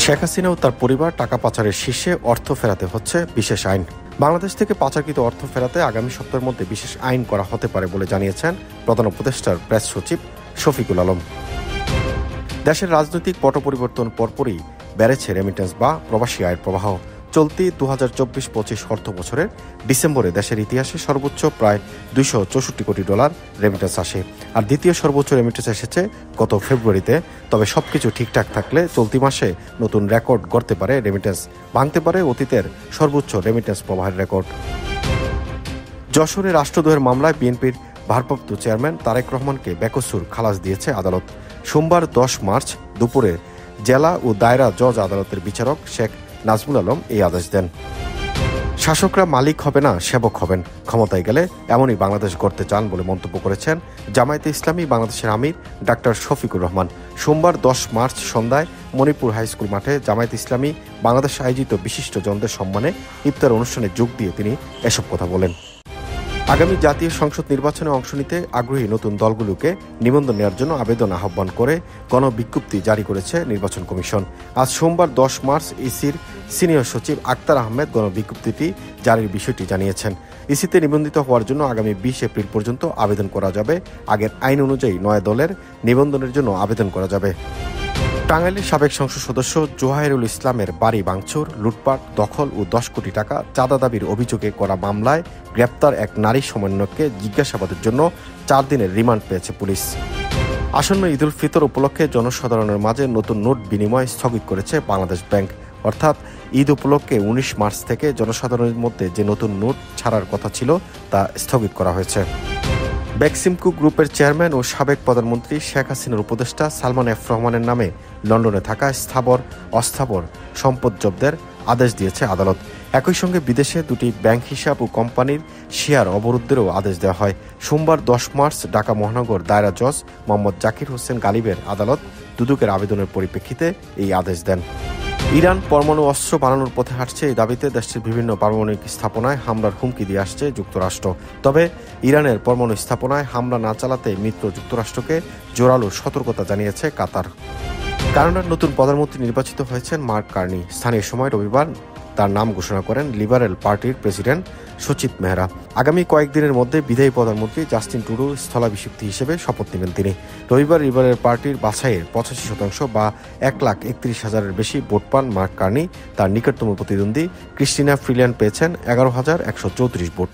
শেখ হাসিনা ও তার পরিবার টাকা পাচারের শীর্ষে অর্থ ফেরাতে হচ্ছে বিশেষ আইন। বাংলাদেশ থেকে পাচারকৃত অর্থ ফেরাতে আগামী সপ্তাহের মধ্যে বিশেষ আইন করা হতে পারে বলে জানিয়েছেন প্রধান উপদেষ্টার প্রেস সচিব শফিকুল আলম। দেশের রাজনৈতিক পট পরিবর্তন পরপরই বেড়েছে রেমিটেন্স বা প্রবাসী আয়ের প্রবাহ। চলতি 2024-25 অর্থ বছরের ডিসেম্বরে দেশের ইতিহাসে সর্বোচ্চ প্রায় $264 কোটি রেমিটেন্স আসে, আর দ্বিতীয় সর্বোচ্চ রেমিটেন্স এসেছে গত ফেব্রুয়ারিতে। তবে সবকিছু ঠিকঠাক থাকলে চলতি মাসে নতুন রেকর্ড গড়তে পারে রেমিটেন্স, ভাঙতে পারে অতীতের সর্বোচ্চ রেমিটেন্স প্রবাহের রেকর্ড। যশোরে রাষ্ট্রদ্রোহের মামলায় বিএনপির ভারপ্রাপ্ত চেয়ারম্যান তারেক রহমানকে বেকসুর খালাস দিয়েছে আদালত। সোমবার 10 মার্চ দুপুরে জেলা ও দায়রা জজ আদালতের বিচারক শেখ নাজমুল আলম এই আদেশ দেন। শাসকরা মালিক হবে না, সেবক হবেন, ক্ষমতায় গেলে এমনই বাংলাদেশ গড়তে চান বলে মন্তব্য করেছেন জামায়াতে ইসলামী বাংলাদেশের আমির ডাক্তার শফিকুর রহমান। সোমবার 10 মার্চ সন্ধ্যায় মণিপুর হাইস্কুল মাঠে জামায়াতে ইসলামী বাংলাদেশ আয়োজিত বিশিষ্টজনদের সম্মানে ইফতার অনুষ্ঠানে যোগ দিয়ে তিনি এসব কথা বলেন। আগামী জাতীয় সংসদ নির্বাচনে অংশ নিতে আগ্রহী নতুন দলগুলোকে নিবন্ধন নেওয়ার জন্য আবেদন আহ্বান করে গণবিজ্ঞপ্তি জারি করেছে নির্বাচন কমিশন। আজ সোমবার 10 মার্চ ইসির সিনিয়র সচিব আক্তার আহমেদ গণবিজ্ঞপ্তিটি জারির বিষয়টি জানিয়েছেন। ইসিতে নিবন্ধিত হওয়ার জন্য আগামী 20 এপ্রিল পর্যন্ত আবেদন করা যাবে। আগের আইন অনুযায়ী 9 দলের নিবন্ধনের জন্য আবেদন করা যাবে। টাঙ্গাইলের সাবেক সংসদ সদস্য জোহাইরুল ইসলামের বাড়ি ভাঙচুর, লুটপাট, দখল ও 10 কোটি টাকা চাঁদা দাবির অভিযোগে করা মামলায় গ্রেপ্তার এক নারী সমন্বয়ককে জিজ্ঞাসাবাদের জন্য 4 দিনের রিমান্ড পেয়েছে পুলিশ। আসন্ন ঈদুল ফিতর উপলক্ষে জনসাধারণের মাঝে নতুন নোট বিনিময় স্থগিত করেছে বাংলাদেশ ব্যাংক। অর্থাৎ ঈদ উপলক্ষে 19 মার্চ থেকে জনসাধারণের মধ্যে যে নতুন নোট ছাড়ার কথা ছিল তা স্থগিত করা হয়েছে। বেক্সিমকো গ্রুপের চেয়ারম্যান ও সাবেক প্রধানমন্ত্রী শেখ হাসিনার উপদেষ্টা সালমান এফ রহমানের নামে লন্ডনে থাকা স্থাবর অস্থাবর সম্পদ জব্দের আদেশ দিয়েছে আদালত। একই সঙ্গে বিদেশে 2টি ব্যাংক হিসাব ও কোম্পানির শেয়ার অবরুদ্ধেরও আদেশ দেওয়া হয়। সোমবার 10 মার্চ ঢাকা মহানগর দায়রা জজ মোহাম্মদ জাকির হোসেন গালিবের আদালত দুদকের আবেদনের পরিপ্রেক্ষিতে এই আদেশ দেন। ইরান পরমাণু অস্ত্র বানানোর পথে হাঁটছে, এই দাবিতে দেশটির বিভিন্ন পারমাণবিক স্থাপনায় হামলার হুমকি দিয়ে আসছে যুক্তরাষ্ট্র। তবে ইরানের পরমাণু স্থাপনায় হামলা না চালাতে মিত্র যুক্তরাষ্ট্রকে জোরালো সতর্কতা জানিয়েছে কাতার। কানাডার নতুন প্রধানমন্ত্রী নির্বাচিত হয়েছেন মার্ক কার্নি। স্থানীয় সময় রবিবার তার নাম ঘোষণা করেন লিবারেল পার্টির প্রেসিডেন্ট সচিব মেহরা। আগামী কয়েকদিনের মধ্যে বিদায়ী প্রধানমন্ত্রী জাস্টিন ট্রুডো স্থলাভিষিক্ত হিসেবে শপথ নেবেন তিনি। রবিবার লিবারেল পার্টির বাছাইয়ের 85% বা 1,31,000-এর বেশি ভোট পান মার্ক কার্নি। তার নিকটতম প্রতিদ্বন্দ্বী ক্রিস্টিনা ফ্রিল্যান্ড পেয়েছেন 11,134 ভোট।